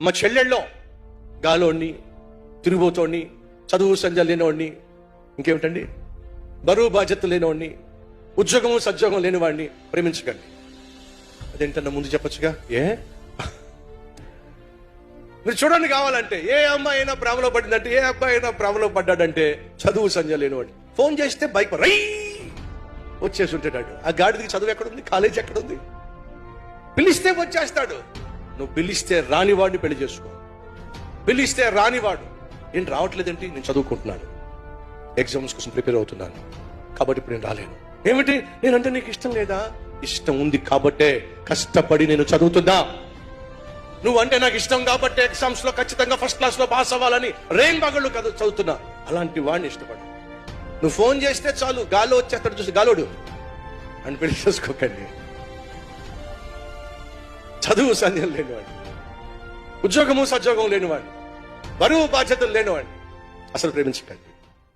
మా చెల్లెళ్ళలో గాలోడిని, తిరుగుబోతోడిని, చదువు సంజ లేనివాడిని, ఇంకేమిటండి బరువు బాధ్యత లేనివాడిని, ఉద్యోగము సద్యోగం లేనివాడిని ప్రేమించకండి. అదేంటన్నా ముందు చెప్పొచ్చుగా. మీరు చూడండి, కావాలంటే ఏ అమ్మాయి అయినా ప్రేమలో పడిందంటే, ఏ అబ్బాయి అయినా ప్రేమలో పడ్డాడంటే చదువు సంజ లేనివాడు. ఫోన్ చేస్తే బైక్ రై వచ్చేసి ఉంటాడు. ఆ గాడిదికి చదువు ఎక్కడుంది, కాలేజ్ ఎక్కడుంది? పిలిస్తే వచ్చేస్తాడు. నువ్వు పిలిస్తే రానివాడిని పెళ్లి చేసుకో. పిలిస్తే రానివాడు ఏంటి రావట్లేదేంటి? నేను చదువుకుంటున్నాను, ఎగ్జామ్స్ కోసం ప్రిపేర్ అవుతున్నాను, కాబట్టి ఇప్పుడు నేను రాలేను. ఏమిటి, నేనంటే నీకు ఇష్టం లేదా? ఇష్టం ఉంది కాబట్టే కష్టపడి నేను చదువుతున్నా. నువ్వంటే నాకు ఇష్టం కాబట్టి ఎగ్జామ్స్ లో ఖచ్చితంగా ఫస్ట్ క్లాస్ లో పాస్ అవ్వాలని రెయిన్ బగళ్ళు చదువుతున్నా. అలాంటి వాడిని ఇష్టపడు. నువ్వు ఫోన్ చేస్తే చాలు, గాల్లో వచ్చేస్తాడు, చూసి గాలోడు అని పెళ్లి చేసుకోకండి. చదువు సంధ్యం లేనివాడు, ఉద్యోగము సద్యోగం లేనివాడు, బరువు బాధ్యతలు లేనివాడు అసలు ప్రేమించకండి.